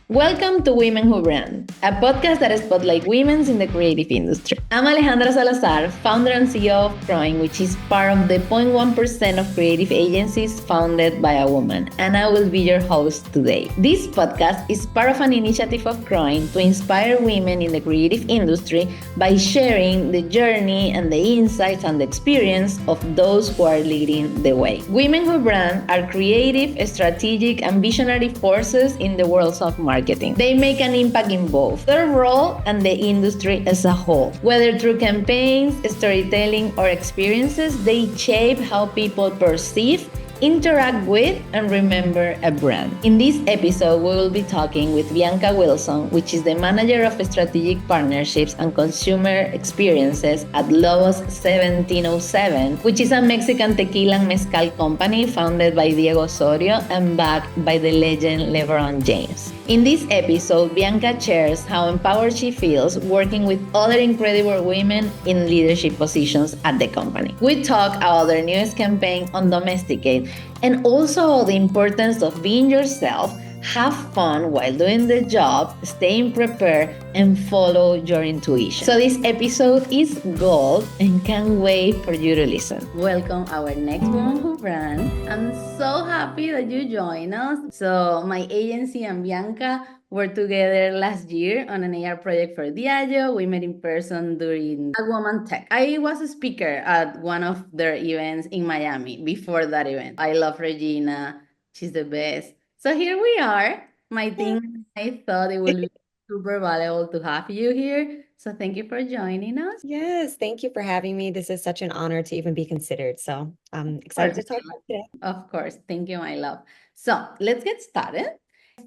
Welcome to Women Who Brand, a podcast that spotlights women in the creative industry. I'm Alejandra Salazar, founder and CEO of CROING, which is part of the 0.1% of creative agencies founded by a woman, and I will be your host today. This podcast is part of an initiative of CROING to inspire women in the creative industry by sharing the journey and the insights and the experience of those who are leading the way. Women Who Brand are creative, strategic, and visionary forces in the world of marketing. They make an impact in both their role and the industry as a whole. Whether through campaigns, storytelling, or experiences, they shape how people perceive, interact with, and remember a brand. In this episode, we will be talking with Bianca Wilson, which is the manager of strategic partnerships and consumer experiences at Lobos1707, which is a Mexican tequila and mezcal company founded by Diego Osorio and backed by the legend LeBron James. In this episode, Bianca shares how empowered she feels working with other incredible women in leadership positions at the company. We talk about their newest campaign, Undomesticate, and also the importance of being yourself, have fun while doing the job, staying prepared, and follow your intuition. So this episode is gold and can't wait for you to listen. Welcome our next Woman Who Brand. I'm so happy that you join us. So my agency and Bianca were together last year on an AR project for Diageo. We met in person during a Woman Tech. I was a speaker at one of their events in Miami before that event. I love Regina. She's the best. So here we are. My team, I thought it would be super valuable to have you here. So thank you for joining us. Yes, thank you for having me. This is such an honor to even be considered. So I'm excited to talk about it today. Of course. Thank you, my love. So let's get started.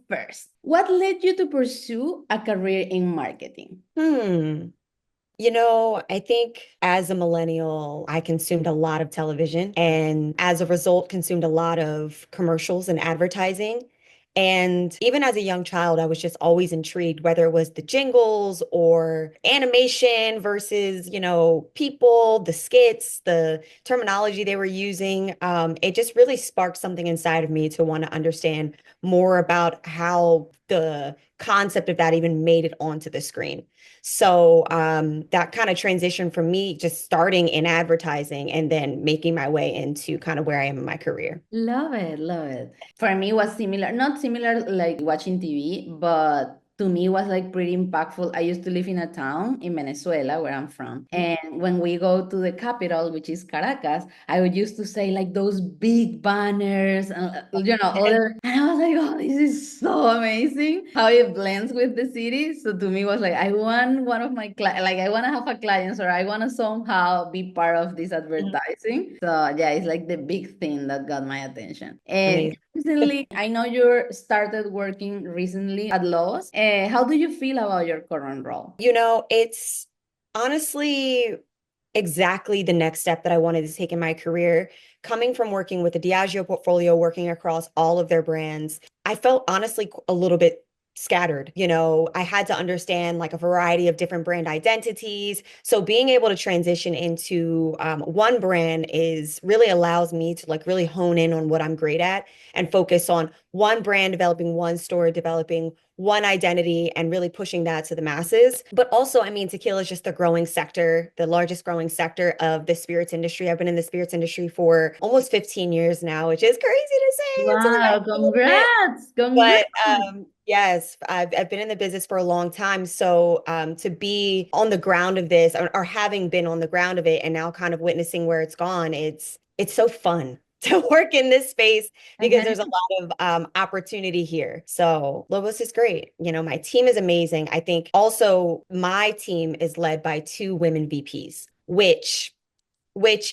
First, what led you to pursue a career in marketing? I think as a millennial, I consumed a lot of television and as a result, consumed a lot of commercials and advertising. And even as a young child, I was just always intrigued, whether it was the jingles or animation versus, people, the skits, the terminology they were using. It just really sparked something inside of me to want to understand more about how the concept of that even made it onto the screen. So that kind of transition from me just starting in advertising and then making my way into kind of where I am in my career. Love it, love it. For me, it was similar, not similar like watching TV, but to me it was like pretty impactful. I used to live in a town in Venezuela where I'm from. And when we go to the capital, which is Caracas, I would used to say like those big banners and other, and I was like, oh, this is so amazing how it blends with the city. So to me it was like, I want one of my I want to have a clients or I want to somehow be part of this advertising. So yeah, it's like the big thing that got my attention. And Amazing. recently, I know you started working recently at Lowe's. How do you feel about your current role? It's honestly exactly the next step that I wanted to take in my career. Coming from working with the Diageo portfolio, working across all of their brands, I felt honestly a little bit scattered. I had to understand like a variety of different brand identities. So being able to transition into one brand is really allows me to like really hone in on what I'm great at and focus on one brand, developing one store, developing one identity and really pushing that to the masses. But also, tequila is just the growing sector, the largest growing sector of the spirits industry. I've been in the spirits industry for almost 15 years now, which is crazy to say. Wow, congrats! But Congrats! yes, I've been in the business for a long time. So to be on the ground of this or having been on the ground of it and now kind of witnessing where it's gone, it's so fun to work in this space because there's a lot of opportunity here. So Lobos is great. My team is amazing. I think also my team is led by two women VPs, which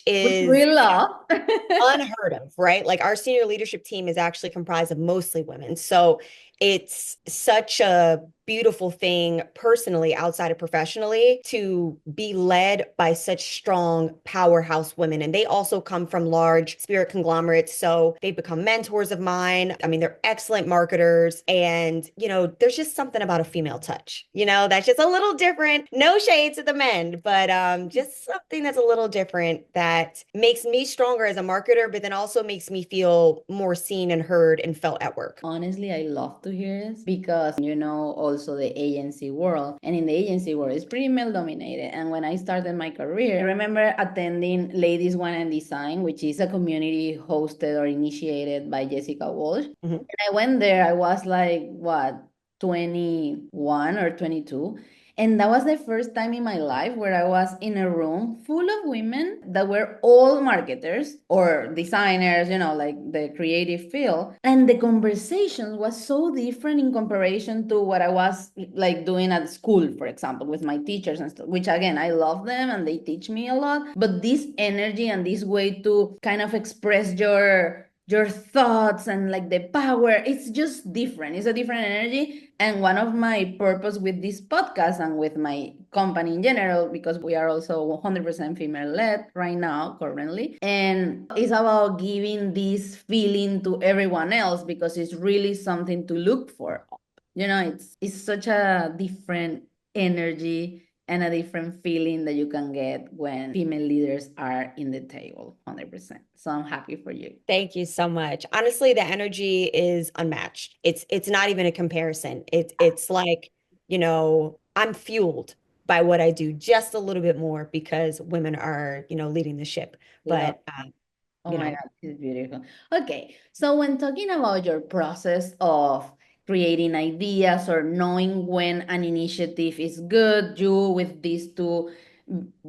is we love. unheard of, right? Like our senior leadership team is actually comprised of mostly women. So it's such a beautiful thing personally, outside of professionally, to be led by such strong powerhouse women. And they also come from large spirit conglomerates. So they've become mentors of mine. They're excellent marketers. And, there's just something about a female touch, that's just a little different. No shade to the men, but just something that's a little different that makes me stronger as a marketer, but then also makes me feel more seen and heard and felt at work. Honestly, I love to hear this because also the agency world, and in the agency world it's pretty male dominated. And when I started my career, I remember attending Ladies One and Design, which is a community hosted or initiated by Jessica Walsh. And I went there, I was like, what, 21 or 22. And that was the first time in my life where I was in a room full of women that were all marketers or designers, like the creative field. And the conversation was so different in comparison to what I was like doing at school, for example, with my teachers and stuff, which again, I love them and they teach me a lot. But this energy and this way to kind of express your thoughts and like the power, it's just different. It's a different energy. And one of my purpose with this podcast and with my company in general, because we are also 100% female led right now currently, and it's about giving this feeling to everyone else, because it's really something to look for. It's such a different energy and a different feeling that you can get when female leaders are in the table 100%. So I'm happy for you. Thank you so much. Honestly, the energy is unmatched. It's not even a comparison. It's like, I'm fueled by what I do just a little bit more because women are, leading the ship. But oh my God, it's beautiful. Okay, so when talking about your process of creating ideas or knowing when an initiative is good, you with these two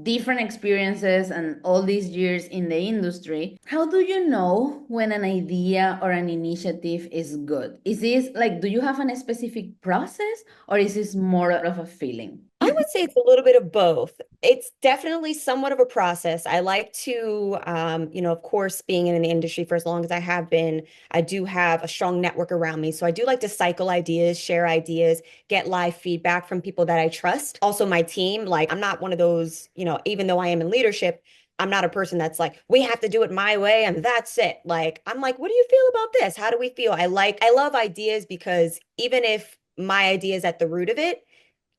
different experiences and all these years in the industry, how do you know when an idea or an initiative is good? Is this like, do you have a specific process, or is this more of a feeling? I would say it's a little bit of both. It's definitely somewhat of a process. I like to, of course, being in the industry for as long as I have been, I do have a strong network around me. So I do like to cycle ideas, share ideas, get live feedback from people that I trust. Also, my team, like I'm not one of those, even though I am in leadership, I'm not a person that's like, we have to do it my way and that's it. Like, I'm like, what do you feel about this? How do we feel? I love ideas because even if my idea is at the root of it,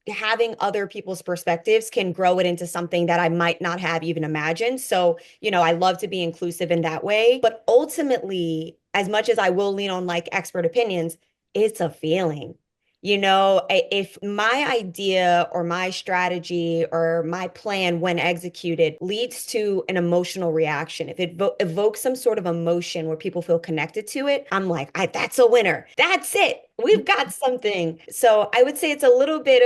having other people's perspectives can grow it into something that I might not have even imagined. So, I love to be inclusive in that way. But ultimately, as much as I will lean on like expert opinions, it's a feeling. If my idea or my strategy or my plan, when executed, leads to an emotional reaction, if it evokes some sort of emotion where people feel connected to it, I'm like, that's a winner. That's it. We've got something. So I would say it's a little bit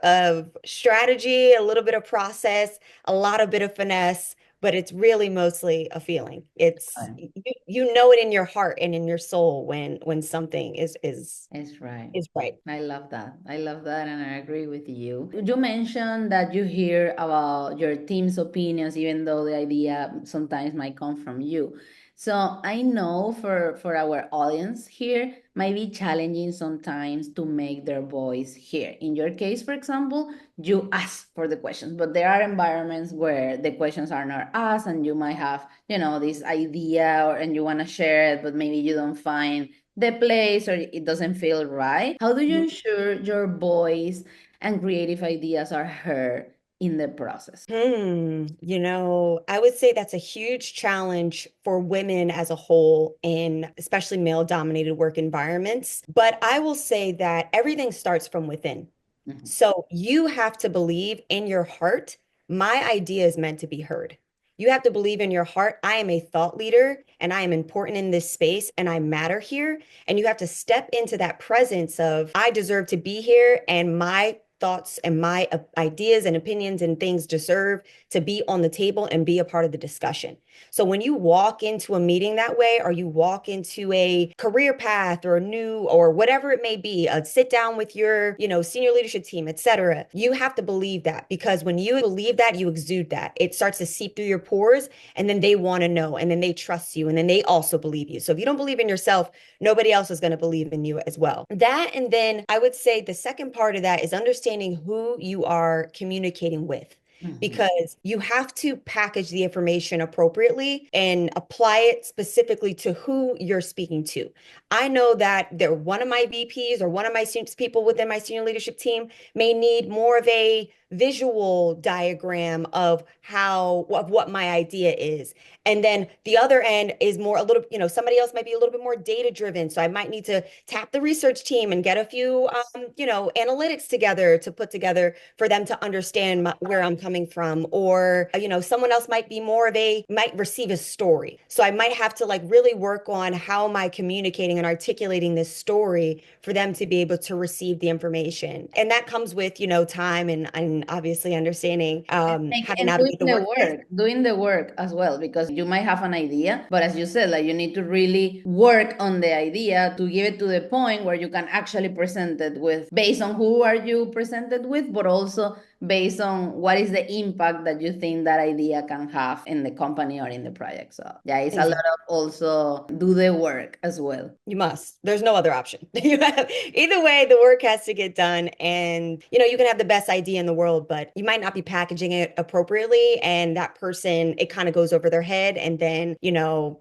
of strategy, a little bit of process, a lot of bit of finesse, but it's really mostly a feeling. It's you know it in your heart and in your soul when something is right. Is right. I love that. I love that, and I agree with you. You mentioned that you hear about your team's opinions, even though the idea sometimes might come from you. So I know for our audience here, might be challenging sometimes to make their voice hear. In your case, for example, you ask for the questions, but there are environments where the questions are not asked, and you might have, this idea, and you want to share it, but maybe you don't find the place or it doesn't feel right. How do you ensure your voice and creative ideas are heard in the process? I would say that's a huge challenge for women as a whole in especially male-dominated work environments. But I will say that everything starts from within. So you have to believe in your heart, my idea is meant to be heard. You have to believe in your heart, I am a thought leader and I am important in this space and I matter here. And you have to step into that presence of, I deserve to be here and my thoughts and my ideas and opinions and things deserve to be on the table and be a part of the discussion. So when you walk into a meeting that way, or you walk into a career path or a new or whatever it may be, a sit down with your, senior leadership team, etc., you have to believe that, because when you believe that, you exude that. It starts to seep through your pores, and then they want to know, and then they trust you, and then they also believe you. So if you don't believe in yourself, nobody else is going to believe in you as well. That, and then I would say the second part of that is understanding who you are communicating with, because you have to package the information appropriately and apply it specifically to who you're speaking to. I know that one of my VPs or one of my people within my senior leadership team may need more of a visual diagram of what my idea is. And then the other end is more a little, somebody else might be a little bit more data driven. So I might need to tap the research team and get a few, analytics together to put together for them to understand where I'm coming from. Or, someone else might receive a story. So I might have to like really work on how am I communicating and articulating this story for them to be able to receive the information. And that comes with, time and obviously understanding, having And now to be the workplace. doing the work as well, because you might have an idea, but as you said, like you need to really work on the idea to give it to the point where you can actually present it with, based on who are you presented with, but also based on what is the impact that you think that idea can have in the company or in the project. So yeah, it's a lot of also do the work as well. You must. There's no other option. Either way, the work has to get done. And, you can have the best idea in the world, but you might not be packaging it appropriately. And that person, it kind of goes over their head and then,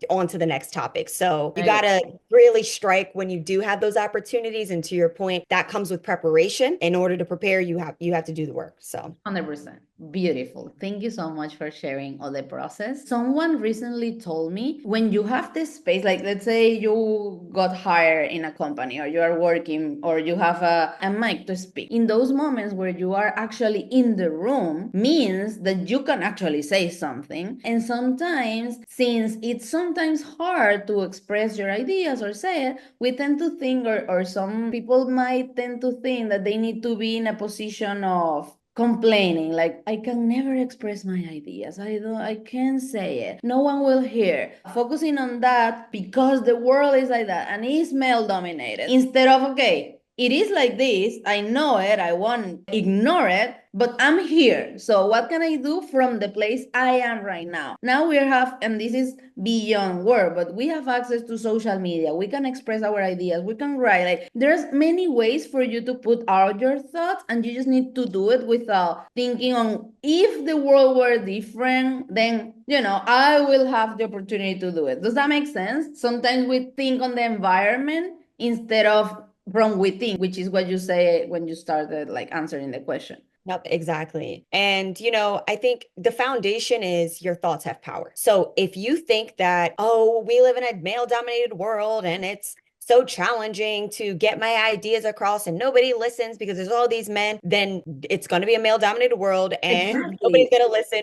on to the next topic. So you got to really strike when you do have those opportunities. And to your point, that comes with preparation. In order to prepare, you have to do the work. So 100%. Beautiful. Thank you so much for sharing all the process. Someone recently told me when you have this space, like let's say you got hired in a company or you are working or you have a mic to speak. In those moments where you are actually in the room means that you can actually say something. And sometimes, since it's sometimes hard to express your ideas or say it, we tend to think, or some people might tend to think that they need to be in a position of complaining, like I can never express my ideas, I can't say it, no one will hear, focusing on that because the world is like that and it's male dominated, instead of okay, it is like this, I know it, I won't ignore it, but I'm here, so what can I do from the place I am right now? Now we have, and this is beyond work, but we have access to social media, we can express our ideas, we can write, like there's many ways for you to put out your thoughts, and you just need to do it without thinking on if the world were different, then I will have the opportunity to do it. Does that make sense? Sometimes we think on the environment instead of from within, which is what you say when you started like answering the question. Yep, exactly. And, I think the foundation is your thoughts have power. So if you think that, oh, we live in a male dominated world and it's so challenging to get my ideas across and nobody listens because there's all these men, then it's going to be a male dominated world and nobody's going to listen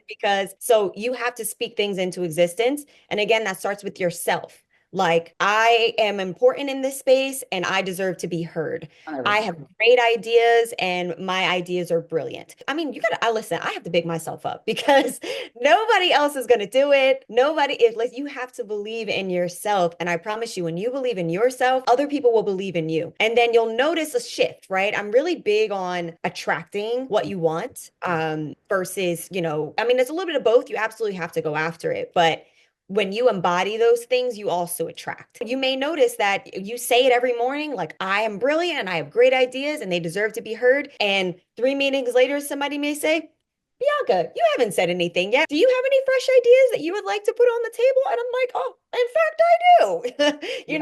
so you have to speak things into existence. And again, that starts with yourself. Like, I am important in this space and I deserve to be heard. 100%. I have great ideas and my ideas are brilliant. I mean, listen, I have to big myself up because nobody else is going to do it. You have to believe in yourself. And I promise you, when you believe in yourself, other people will believe in you. And then you'll notice a shift, right? I'm really big on attracting what you want, versus, it's a little bit of both. You absolutely have to go after it. But when you embody those things, you also attract. You may notice that you say it every morning, like, I am brilliant and I have great ideas and they deserve to be heard. And 3 meetings later, somebody may say, Bianca, you haven't said anything yet. Do you have any fresh ideas that you would like to put on the table? And I'm like, oh, in fact,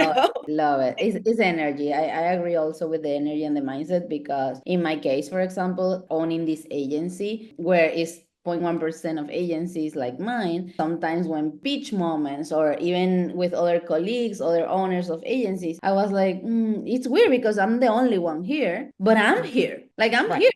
I do. Love it. It's energy. I agree also with the energy and the mindset, because in my case, for example, owning this agency where it's 0.1% of agencies like mine, sometimes when pitch moments or even with other colleagues, other owners of agencies, I was like, it's weird because I'm the only one here, but I'm here. Like I'm here.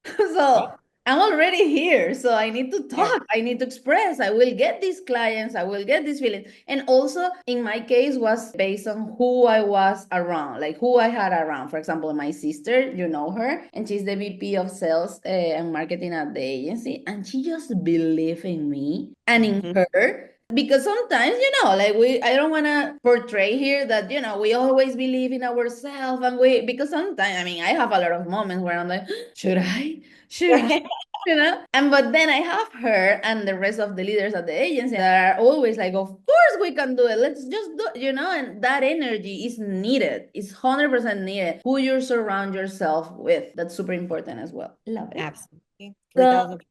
So I'm already here. So I need to talk. I need to express. I will get these clients. I will get these feelings. And also in my case was based on who I was around, like who I had around. For example, my sister, you know her, and she's the VP of sales and marketing at the agency. And she just believed in me and in her. Because sometimes, like I don't want to portray here that, we always believe in ourselves because sometimes, I have a lot of moments where I'm like, should I? But then I have her and the rest of the leaders at the agency that are always like, of course we can do it. Let's just do it, and that energy is needed. It's 100% needed. Who you surround yourself with. That's super important as well. Love it. Absolutely. 3,000.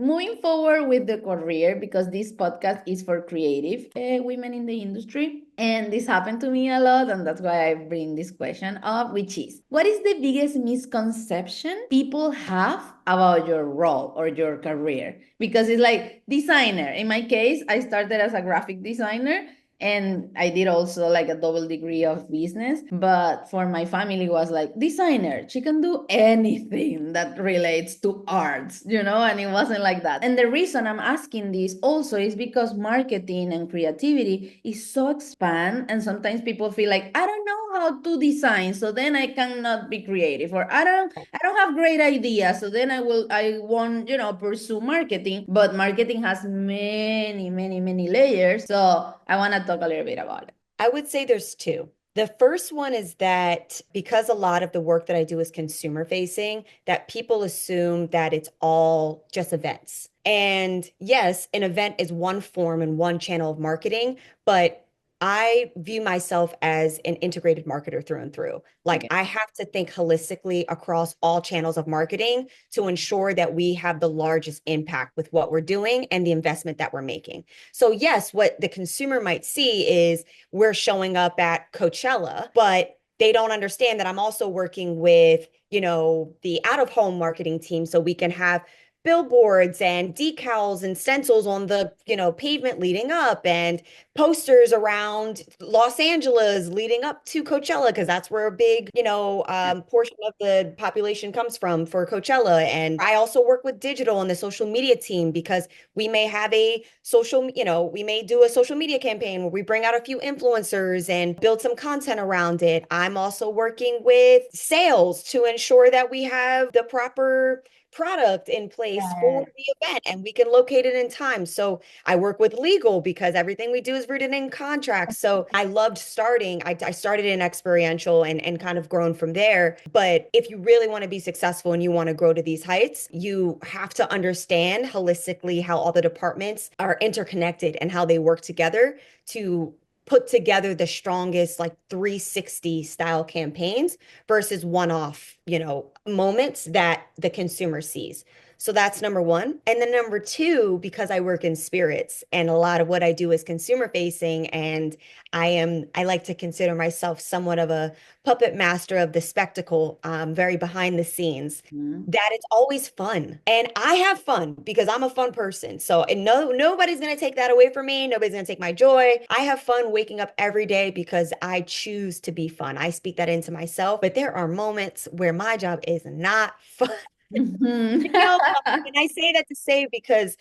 moving forward with the career, because this podcast is for creative women in the industry, and this happened to me a lot, and that's why I bring this question up, which is, what is the biggest misconception people have about your role or your career? Because it's like designer. In my case, I started as a graphic designer, and I did also like a double degree of business. But for my family, it was like designer. She can do anything that relates to arts, and it wasn't like that. And the reason I'm asking this also is because marketing and creativity is so expand, and sometimes people feel like, I don't know how to design, so then I cannot be creative, or I don't have great ideas, so then I won't, pursue marketing. But marketing has many, many, many layers. So I want to talk a little bit about it. I would say there's two. The first one is that because a lot of the work that I do is consumer facing, that people assume that it's all just events. And yes, an event is one form and one channel of marketing, but I view myself as an integrated marketer through and through. Like Okay. I have to think holistically across all channels of marketing to ensure that we have the largest impact with what we're doing and the investment that we're making. So yes, what the consumer might see is we're showing up at Coachella, but they don't understand that I'm also working with, the out of home marketing team so we can have billboards and decals and stencils on the, pavement leading up and posters around Los Angeles leading up to Coachella because that's where a big, portion of the population comes from for Coachella. And I also work with digital and the social media team because we may have we may do a social media campaign where we bring out a few influencers and build some content around it. I'm also working with sales to ensure that we have the proper product in place for the event and we can locate it in time. So I work with legal because everything we do is rooted in contracts. So I loved starting. I started in experiential and kind of grown from there. But if you really want to be successful and you want to grow to these heights, you have to understand holistically how all the departments are interconnected and how they work together to put together the strongest like 360 style campaigns versus one-off, moments that the consumer sees. So that's number one. And then number two, because I work in spirits and a lot of what I do is consumer facing, and I like to consider myself somewhat of a puppet master of the spectacle, very behind the scenes. That it's always fun. And I have fun because I'm a fun person. So, and nobody's going to take that away from me. Nobody's going to take my joy. I have fun waking up every day because I choose to be fun. I speak that into myself, but there are moments where my job is not fun. Mhm. And I say that to say because,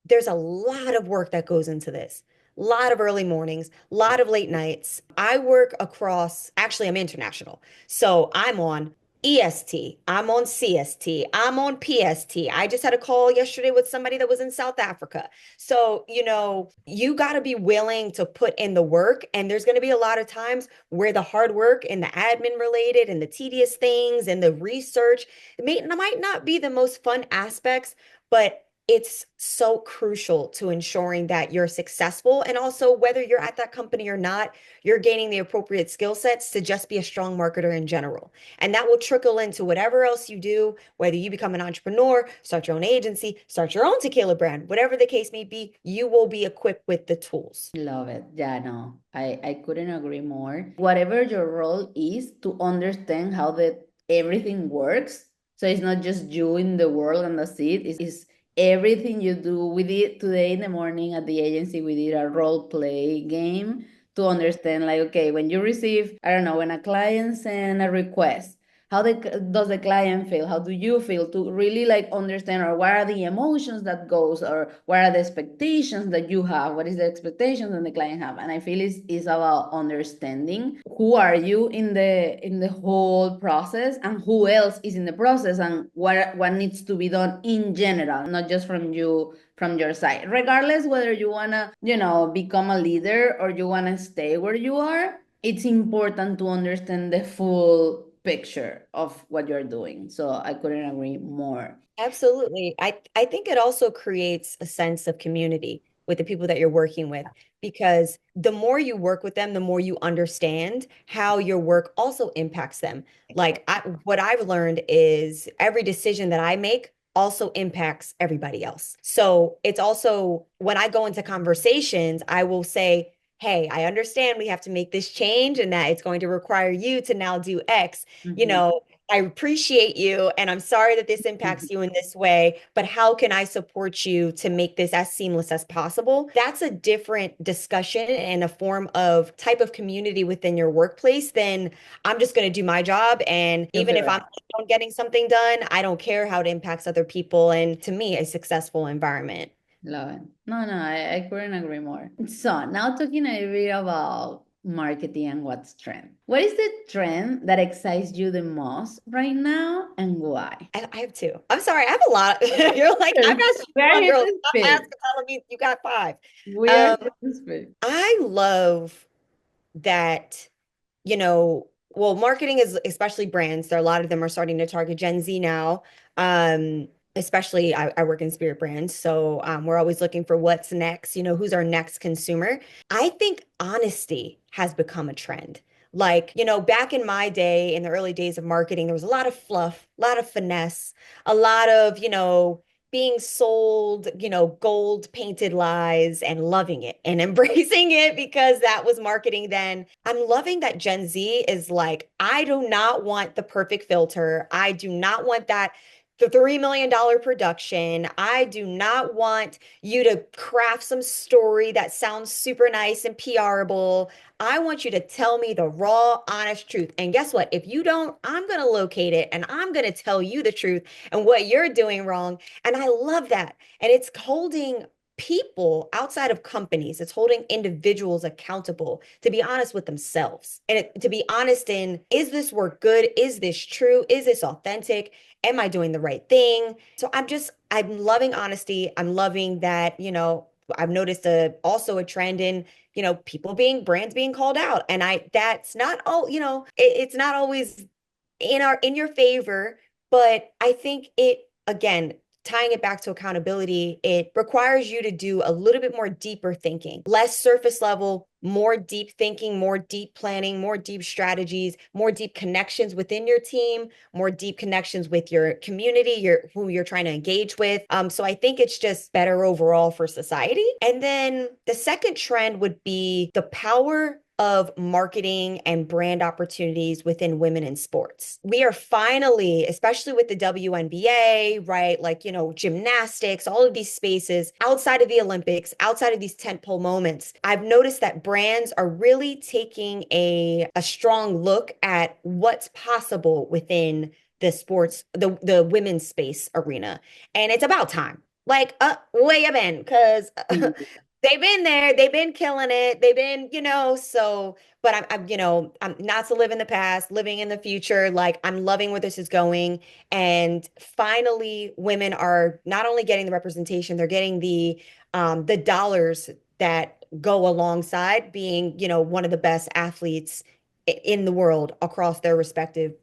there's a lot of work that goes into this. A lot of early mornings, a lot of late nights. I work across, actually, I'm international. So I'm on EST, I'm on CST, I'm on PST. I just had a call yesterday with somebody that was in South Africa. So, you got to be willing to put in the work. And there's going to be a lot of times where the hard work and the admin related and the tedious things and the research might not be the most fun aspects, but it's so crucial to ensuring that you're successful. And also, whether you're at that company or not, you're gaining the appropriate skill sets to just be a strong marketer in general. And that will trickle into whatever else you do, whether you become an entrepreneur, start your own agency, start your own tequila brand, whatever the case may be, you will be equipped with the tools. Love it. Yeah, no, I couldn't agree more. Whatever your role is, to understand how everything works. So it's not just you in the world and that's it. It's everything you do. We did today in the morning at the agency, we did a role play game to understand, like, okay, when you receive, I don't know, when a client send a request, does the client feel? How do you feel? To really like understand, or what are the emotions that goes, or what are the expectations that you have? What is the expectations that the client have? And I feel it's about understanding who are you in the whole process, and who else is in the process, and what needs to be done in general, not just from your side, regardless whether you wanna, become a leader or you wanna stay where you are. It's important to understand the full picture of what you're doing. So I couldn't agree more. Absolutely. I think it also creates a sense of community with the people that you're working with because the more you work with them, the more you understand how your work also impacts them. Like what I've learned is every decision that I make also impacts everybody else. So it's also when I go into conversations, I will say, hey, I understand we have to make this change and that it's going to require you to now do X. You know, I appreciate you and I'm sorry that this impacts you in this way, but how can I support you to make this as seamless as possible? That's a different discussion and a form of type of community within your workplace than I'm just going to do my job. And even if I'm getting something done, I don't care how it impacts other people. And to me, a successful environment. Love it. No, no, I couldn't agree more. So now talking a bit about marketing and what's trend. What is the trend that excites you the most right now and why? I have two. I'm sorry, I have a lot. You're like, I've asked you We're one here girl. to Stop speak. asking, telling me you got five. We're Um, here to speak. I love that, well, marketing is especially brands. There, a lot of them are starting to target Gen Z now. Especially I work in spirit brands, so we're always looking for what's next, who's our next consumer. I think honesty has become a trend. Like, back in my day, in the early days of marketing, there was a lot of fluff, a lot of finesse, a lot of, being sold, gold painted lies and loving it and embracing it because that was marketing then. I'm loving that Gen Z is like, I do not want the perfect filter. I do not want that. The $3 million production. I do not want you to craft some story that sounds super nice and PRable. I want you to tell me the raw, honest truth. And guess what? If you don't, I'm going to locate it and I'm going to tell you the truth and what you're doing wrong. And I love that. And it's holding people outside of companies, it's holding individuals accountable to be honest with themselves and to be honest in, is this work good? Is this true? Is this authentic? Am I doing the right thing? So I'm loving honesty. I'm loving that, I've noticed also a trend in, brands being called out. And that's not all, it's not always in your favor, but I think again, tying it back to accountability, it requires you to do a little bit more deeper thinking, less surface level, more deep thinking, more deep planning, more deep strategies, more deep connections within your team, more deep connections with your community, who you're trying to engage with. So I think it's just better overall for society. And then the second trend would be the power of marketing and brand opportunities within women in sports. We are finally, especially with the WNBA, right? Like, gymnastics, all of these spaces outside of the Olympics, outside of these tentpole moments. I've noticed that brands are really taking a strong look at what's possible within the sports, the women's space arena. And it's about time. Like, way up in, because they've been there, they've been killing it, they've been, so, but I'm not to live in the past, living in the future. Like, I'm loving where this is going. And finally, women are not only getting the representation, they're getting the dollars that go alongside being, one of the best athletes in the world across their respective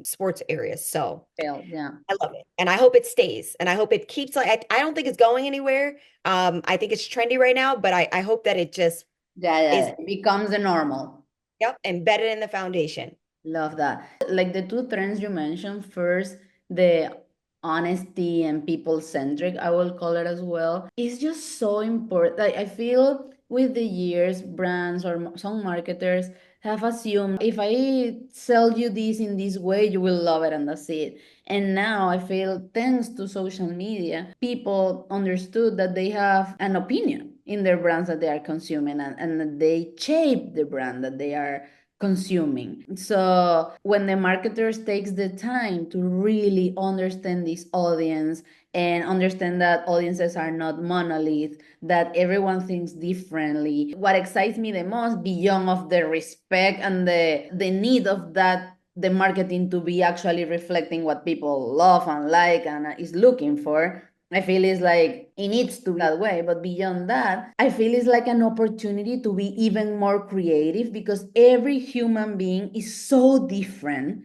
sports areas. So Yeah. I love it. And I hope it stays. And I hope it keeps like I don't think it's going anywhere. I think it's trendy right now, but I hope that it just is, It becomes the normal. yep, embedded in the foundation. Love that. Like the two trends you mentioned, first, the honesty and people centric, I will call it as well. It's just so important. Like, I feel with the years, brands or some marketers have assumed if I sell you this in this way, you will love it and that's it. And now I feel thanks to social media, people understood that they have an opinion in their brands that they are consuming and they shape the brand that they are consuming. So when the marketers takes the time to really understand this audience and understand that audiences are not monolith, that everyone thinks differently, what excites me the most beyond of the respect and the need of that the marketing to be actually reflecting what people love and like and is looking for, I feel it's like it needs to be that way. But beyond that, I feel it's like an opportunity to be even more creative because every human being is so different.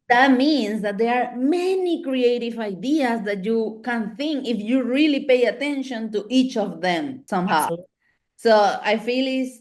That means that there are many creative ideas that you can think if you really pay attention to each of them somehow. Absolutely. So I feel is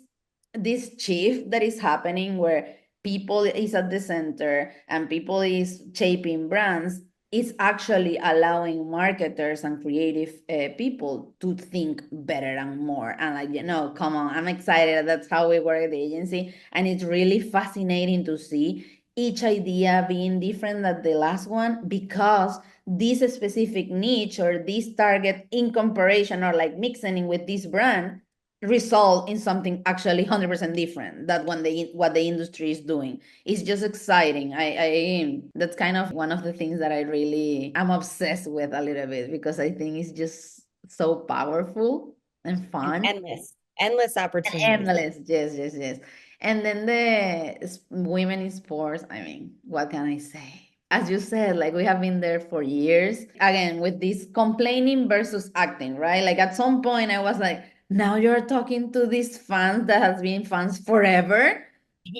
this shift that is happening where people is at the center and people is shaping brands it's actually allowing marketers and creative people to think better and more. And like, come on, I'm excited. That's how we work at the agency. And it's really fascinating to see each idea being different than the last one, because this specific niche or this target in comparison or like mixing with this brand result in something actually 100% different than what the industry is doing. It's just exciting. I that's kind of one of the things that I really am obsessed with a little bit, because I think it's just so powerful and And fun endless and opportunities. endless. Yes, yes, yes. And then the women in sports, I mean, what can I say? As you said, like we have been there for years. Again, with this complaining versus acting, right? Like at some point I was like, now you're talking to these fans that has been fans forever,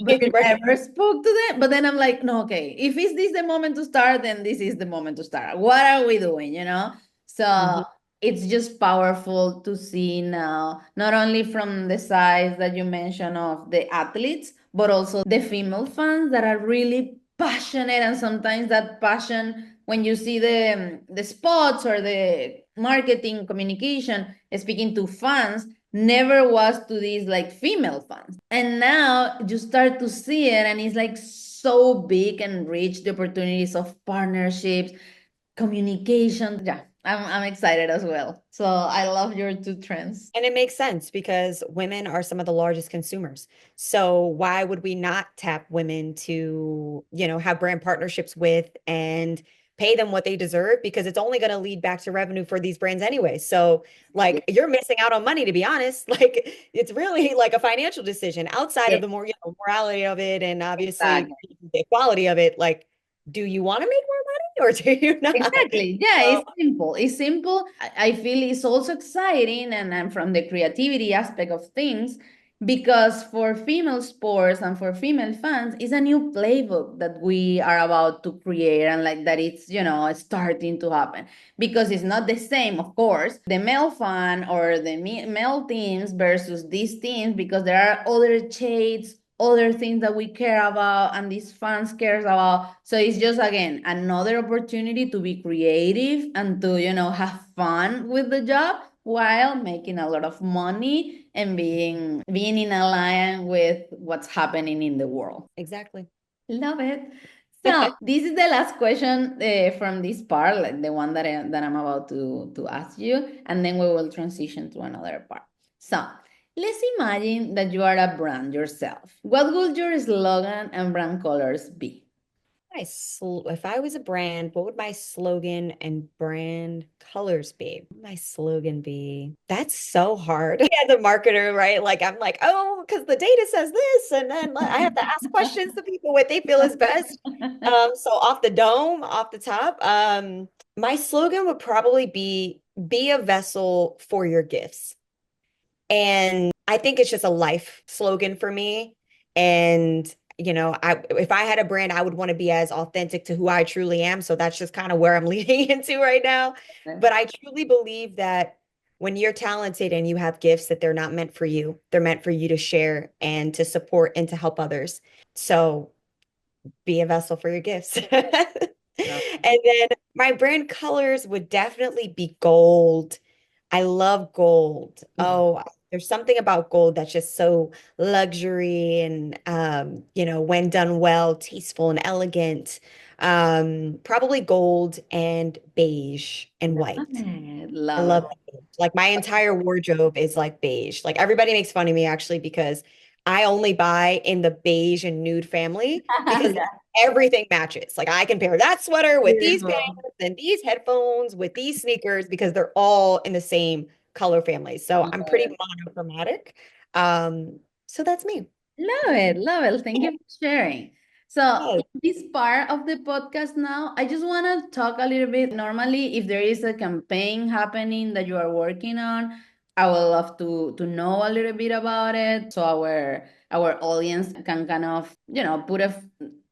but you Right. never spoke to them. But then I'm like, no, okay, if is this the moment to start, then this is the moment to start. What are we doing, So Mhm. it's just powerful to see now, not only from the size that you mentioned of the athletes, but also the female fans that are really passionate. And sometimes that passion, when you see the spots or the marketing communication speaking to fans, never was to these like female fans. And now you start to see it, and it's like so big and rich, the opportunities of partnerships, communication. Yeah, I'm excited as well. So I love your two trends. And it makes sense because women are some of the largest consumers. So why would we not tap women to, have brand partnerships with and pay them what they deserve? Because it's only going to lead back to revenue for these brands anyway. So Yeah, like you're missing out on money, to be honest. Like it's really like a financial decision outside yeah, of the more, morality of it and obviously exactly. the quality of it. Like, do you want to make more money or do you not? Exactly. Yeah, So it's simple. It's simple. I feel it's also exciting, and from the creativity aspect of things, because for female sports and for female fans, it's a new playbook that we are about to create, and like that it's, starting to happen. Because it's not the same, of course, the male fan or the male teams versus these teams, because there are other shades, other things that we care about and these fans cares about. So it's just, again, another opportunity to be creative and to, have fun with the job while making a lot of money and being in alliance with what's happening in the world. exactly. Love it. So this is the last question from this part, like the one that I'm about to ask you, and then we will transition to another part. So let's imagine that you are a brand yourself. What would your slogan and brand colors be? If I was a brand, what would my slogan and brand colors be? What would my slogan be? That's so hard. As a marketer, right? Like I'm like, oh, because the data says this, and then I have to ask questions to people what they feel is best. So off the dome, off the top, my slogan would probably be a vessel for your gifts. And I think it's just a life slogan for me. And, if I had a brand, I would want to be as authentic to who I truly am. So that's just kind of where I'm leading into right now. But I truly believe that when you're talented and you have gifts, that they're not meant for you. They're meant for you to share and to support and to help others. So be a vessel for your gifts. And then my brand colors would definitely be gold. I love gold. Yeah. Oh, there's something about gold that's just so luxury and when done well, tasteful and elegant. Probably gold and beige and white. I Love love it. beige. Like my entire wardrobe is like beige. Like everybody makes fun of me actually because I only buy in the beige and nude family because Yeah, everything matches. Like I can pair that sweater with these pants beautiful. and these headphones with these sneakers because they're all in the same color family. So Love I'm pretty it. monochromatic. So that's me. Love it, love it. Thank you for sharing. So, Yes. in this part of the podcast now, I just want to talk a little bit. Normally, if there is a campaign happening that you are working on, I would love to know a little bit about it, so our audience can kind of, put a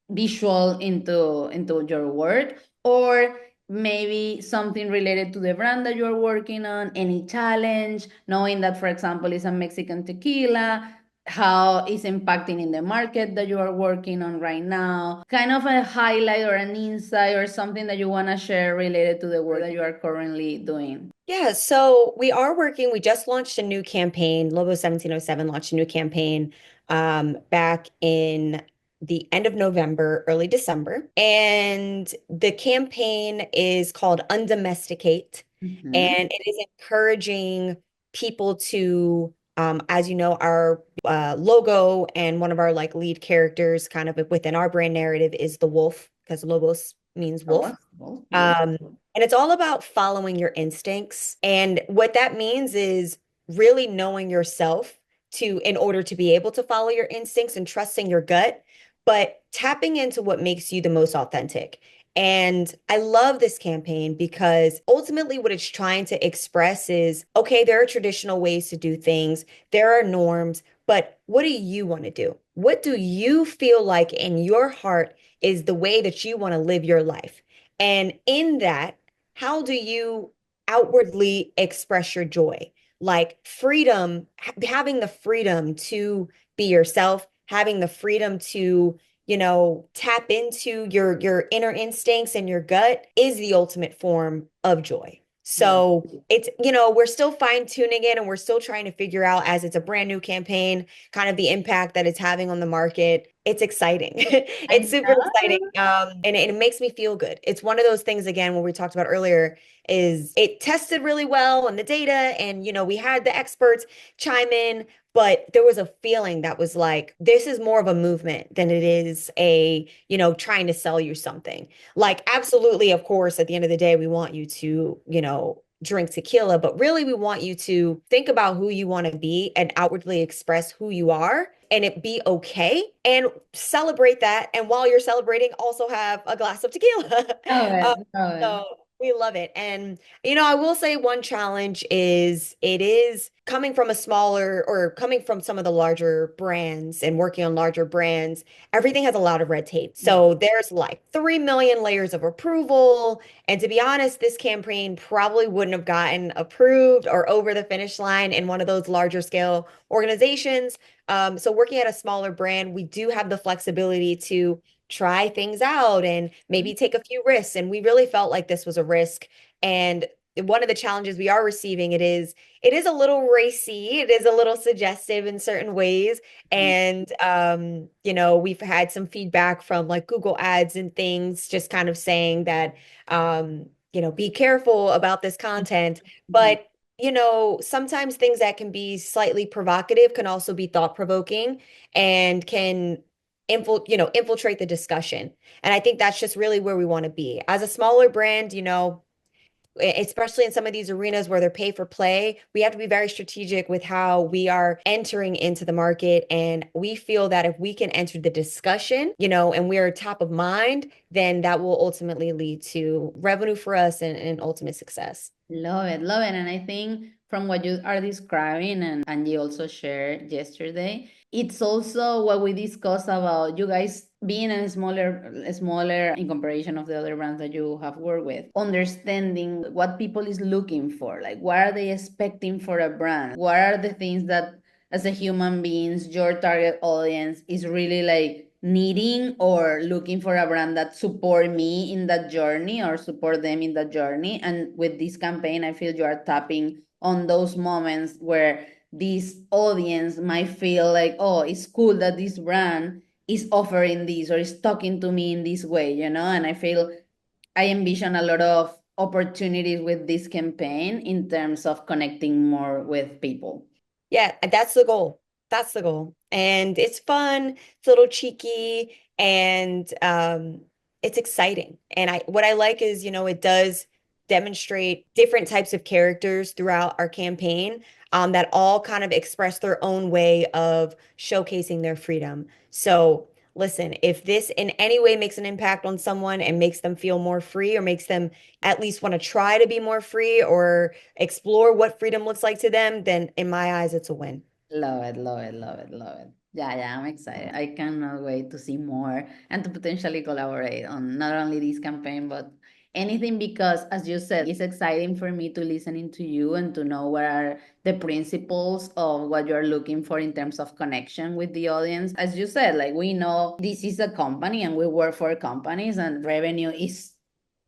visual into your work, or maybe something related to the brand that you're working on, any challenge, knowing that, for example, it's a Mexican tequila. how it's impacting in the market that you are working on right now, kind of a highlight or an insight or something that you want to share related to the work that you are currently doing. Yeah, so we just launched a new campaign. Lobos1707 launched a new campaign back in the end of November, early December. And the campaign is called Undomesticate. Mhm. And it is encouraging people to, as you know, our logo and one of our like lead characters kind of within our brand narrative is the wolf, because Lobos means wolf. Oh, well, Um, beautiful. and it's all about following your instincts. And what that means is really knowing yourself in order to be able to follow your instincts and trusting your gut, but tapping into what makes you the most authentic. And I love this campaign because ultimately what it's trying to express is, okay, there are traditional ways to do things, there are norms, but what do you want to do? What do you feel like in your heart is the way that you want to live your life? And in that, how do you outwardly express your joy? Like freedom, having the freedom to be yourself, having the freedom to, tap into your inner instincts and your gut is the ultimate form of joy. Yeah. So it's, we're still fine tuning it and we're still trying to figure out as it's a brand new campaign, kind of the impact that it's having on the market. It's exciting. I It's super exciting. And it makes me feel good. It's one of those things, again, what we talked about earlier, is it tested really well on the data. And, we had the experts chime in, but there was a feeling that was like, this is more of a movement than it is trying to sell you something. Like, absolutely, of course, at the end of the day, we want you to, drink tequila, but really we want you to think about who you want to be and outwardly express who you are and it be okay and celebrate that. And while you're celebrating, also have a glass of tequila. Love Um, it. Love it. so we love it. And, I will say one challenge is it is coming from a smaller or coming from some of the larger brands and working on larger brands, everything has a lot of red tape. Yeah. So there's like 3 million layers of approval. And to be honest, this campaign probably wouldn't have gotten approved or over the finish line in one of those larger scale organizations. So working at a smaller brand, we do have the flexibility to try things out and maybe take a few risks. And we really felt like this was a risk. And one of the challenges we are receiving, it is a little racy, it is a little suggestive in certain ways. And we've had some feedback from like Google Ads and things just kind of saying that be careful about this content. Mhm. But sometimes things that can be slightly provocative can also be thought-provoking and can infiltrate the discussion. And I think that's just really where we want to be. As a smaller brand, especially in some of these arenas where they're pay for play, we have to be very strategic with how we are entering into the market. And we feel that if we can enter the discussion, and we are top of mind, then that will ultimately lead to revenue for us and ultimate success. Love it, love it. And I think from what you are describing and you also shared yesterday, it's also what we discussed about you guys being a smaller in comparison of the other brands that you have worked with, understanding what people is looking for, like what are they expecting for a brand? What are the things that as a human beings, your target audience is really like needing or looking for a brand that support me in that journey or support them in that journey. And with this campaign, I feel you are tapping on those moments where this audience might feel like, oh, it's cool that this brand is offering this or is talking to me in this way, And I feel I envision a lot of opportunities with this campaign in terms of connecting more with people. Yeah, that's the goal. That's the goal. And it's fun, it's a little cheeky, and it's exciting. And what I like is, it does demonstrate different types of characters throughout our campaign, that all kind of express their own way of showcasing their freedom. So listen, if this in any way makes an impact on someone and makes them feel more free or makes them at least want to try to be more free or explore what freedom looks like to them, then in my eyes, it's a win. Love it, love it, love it, love it. Yeah, yeah, I'm excited. I cannot wait to see more and to potentially collaborate on not only this campaign, but anything, because as you said, it's exciting for me to listening to you and to know what are the principles of what you're looking for in terms of connection with the audience. As you said, like, we know this is a company and we work for companies, and revenue is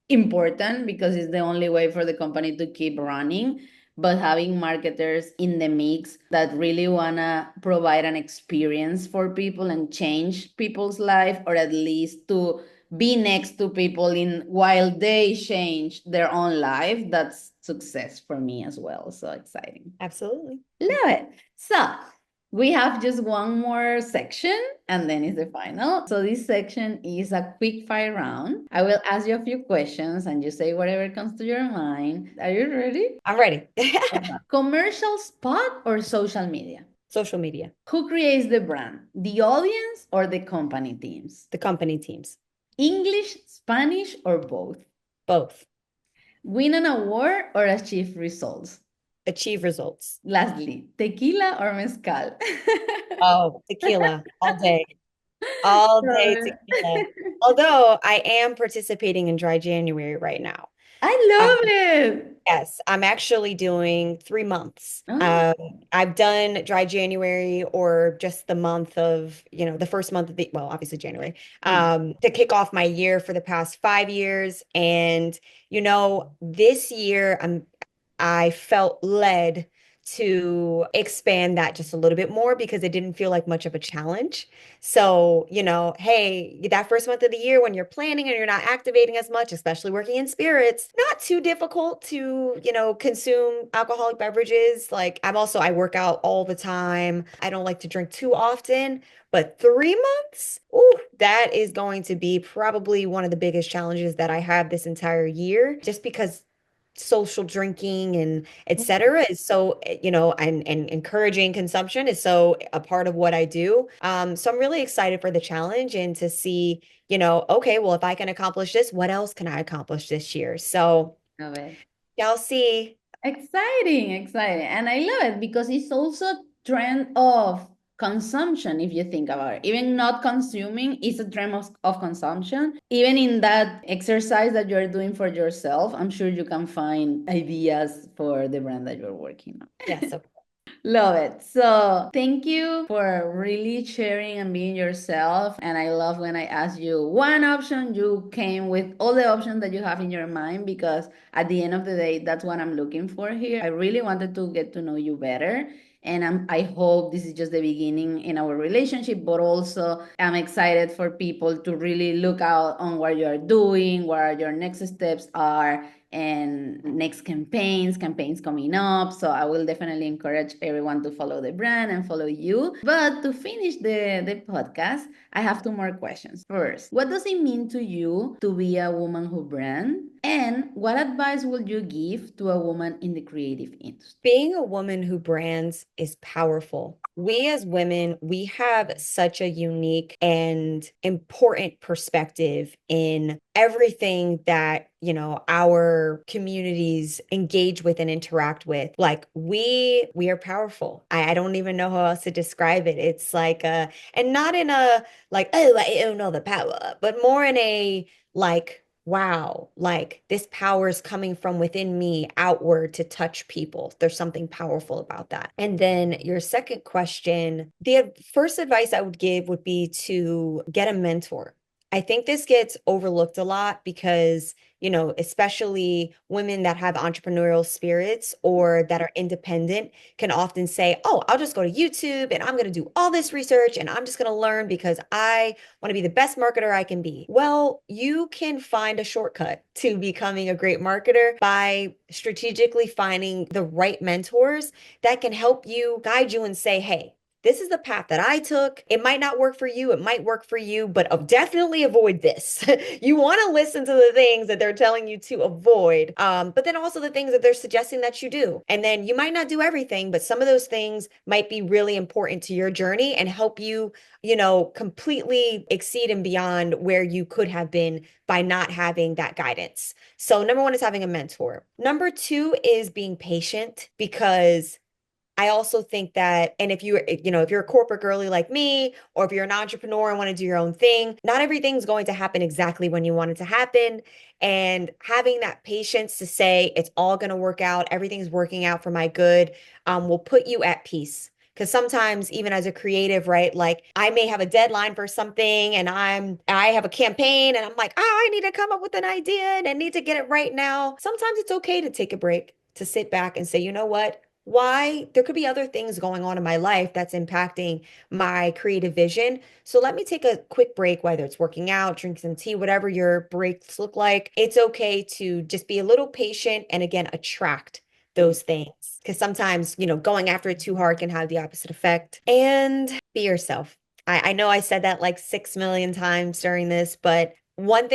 important because it's the only way for the company to keep running. But having marketers in the mix that really want to provide an experience for people and change people's life, or at least to be next to people in while they change their own life, that's success for me as well. So exciting. Absolutely. Love it. So we have just one more section and then it's the final. So this section is a quick fire round. I will ask you a few questions and you say whatever comes to your mind. Are you ready? I'm ready. Okay. Commercial spot or social media? Social media, Who creates the brand? The audience or the company teams? the company teams, English, Spanish, or both? both. Win an award or achieve results? Achieve results. Lastly, tequila or mezcal? Oh, tequila all day. All day Love tequila. it. Although I am participating in Dry January right now. I Um, love it. yes, I'm actually doing 3 months. Oh, I've done Dry January or just the month of, the first month of well, obviously January, mm, to kick off my year for the past 5 years. And, this year I felt led to expand that just a little bit more because it didn't feel like much of a challenge. So, hey, that first month of the year when you're planning and you're not activating as much, especially working in spirits, not too difficult to, consume alcoholic beverages. Like I work out all the time. I don't like to drink too often, but 3 months, ooh, that is going to be probably one of the biggest challenges that I have this entire year, just because social drinking and etc. is so, and encouraging consumption is so a part of what I do. So I'm really excited for the challenge and to see, okay, well, if I can accomplish this, what else can I accomplish this year? So love it. y'all see. Exciting, exciting. And I love it because it's also trend of consumption, if you think about it. Even not consuming is a trend of consumption. Even in that exercise that you're doing for yourself, I'm sure you can find ideas for the brand that you're working on. Yes. Love it. So thank you for really sharing and being yourself. And I love when I ask you one option, you came with all the options that you have in your mind, because at the end of the day, that's what I'm looking for here. I really wanted to get to know you better. And I hope this is just the beginning in our relationship, but also I'm excited for people to really look out on what you're doing, what your next steps are, and next campaigns coming up. So I will definitely encourage everyone to follow the brand and follow you. But to finish the podcast, I have two more questions. First, what does it mean to you to be a woman who brand? And what advice would you give to a woman in the creative industry? Being a woman who brands is powerful. We as women, we have such a unique and important perspective in everything that, our communities engage with and interact with. Like we are powerful. I don't even know how else to describe it. It's like and not in a like, oh, I don't know the power, but more in a like, wow, like this power is coming from within me outward to touch people. There's something powerful about that. And then your second question, the first advice I would give would be to get a mentor. I think this gets overlooked a lot because, especially women that have entrepreneurial spirits or that are independent can often say, oh, I'll just go to YouTube and I'm going to do all this research and I'm just going to learn because I want to be the best marketer I can be. Well, you can find a shortcut to becoming a great marketer by strategically finding the right mentors that can help you, guide you, and say, hey, this is the path that I took. It might not work for you. It might work for you, but definitely avoid this. You want to listen to the things that they're telling you to avoid, but then also the things that they're suggesting that you do. And then you might not do everything, but some of those things might be really important to your journey and help you, completely exceed and beyond where you could have been by not having that guidance. So number one is having a mentor. Number two is being patient, because I also think that, and if if you're a corporate girly like me, or if you're an entrepreneur and want to do your own thing, not everything's going to happen exactly when you want it to happen. And having that patience to say it's all going to work out, everything's working out for my good, will put you at peace. Because sometimes, even as a creative, right, like I may have a deadline for something and I have a campaign and I'm like, oh, I need to come up with an idea and I need to get it right now. Sometimes it's okay to take a break, to sit back and say, you know what? Why? There could be other things going on in my life that's impacting my creative vision. So let me take a quick break, whether it's working out, drinking some tea, whatever your breaks look like. It's okay to just be a little patient and again, attract those things. Because sometimes, going after it too hard can have the opposite effect. And be yourself. I know I said that like 6 million times during this, but one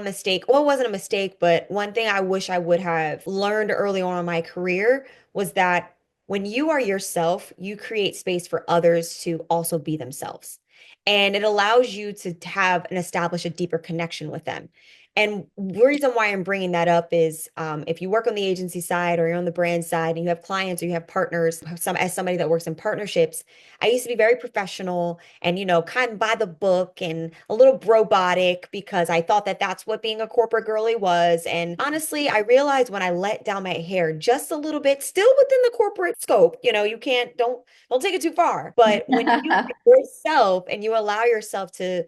mistake, well, it wasn't a mistake, but one thing I wish I would have learned early on in my career was that when you are yourself, you create space for others to also be themselves. And it allows you to have and establish a deeper connection with them. And the reason why I'm bringing that up is if you work on the agency side or you're on the brand side and you have clients or you have partners, as somebody that works in partnerships, I used to be very professional and, kind of by the book and a little robotic because I thought that that's what being a corporate girly was. And honestly, I realized when I let down my hair just a little bit, still within the corporate scope, you can't, don't take it too far. But when you yourself and you allow yourself to,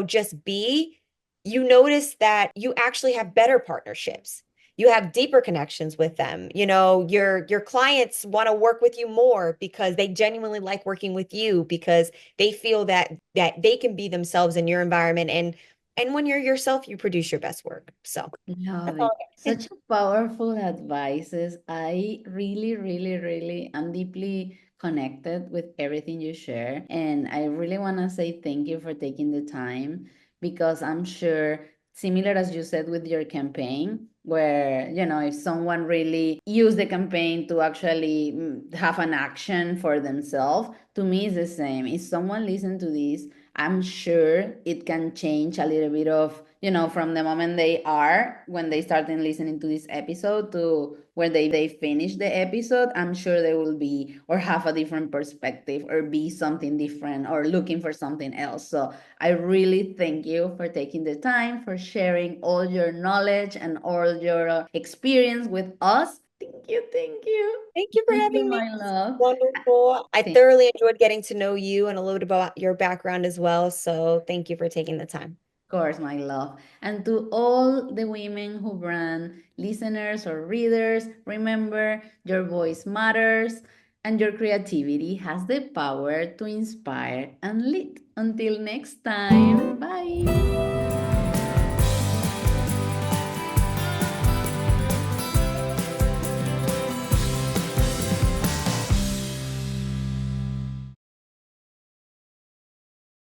just be, you notice that you actually have better partnerships. You have deeper connections with them. Your clients want to work with you more because they genuinely like working with you because they feel that they can be themselves in your environment and when you're yourself, you produce your best work. So Love that's all it. I got. Such a powerful advices. I really, really, really am deeply connected with everything you share. And I really want to say thank you for taking the time because I'm sure, similar as you said with your campaign, where, if someone really use the campaign to actually have an action for themselves, to me it's the same. If someone listen to this, I'm sure it can change a little bit of, from the moment when they start listening to this episode to where they finish the episode. I'm sure they will be or have a different perspective or be something different or looking for something else. So I really thank you for taking the time, for sharing all your knowledge and all your experience with us. Thank you. Thank you. Thank you for Thank you, having me. my It's love. wonderful. I Thank thoroughly enjoyed getting to know you and a little bit about your background as well. So thank you for taking the time. course, my love. And to all the women who brand listeners or readers, remember your voice matters and your creativity has the power to inspire and lead. Until next time, bye.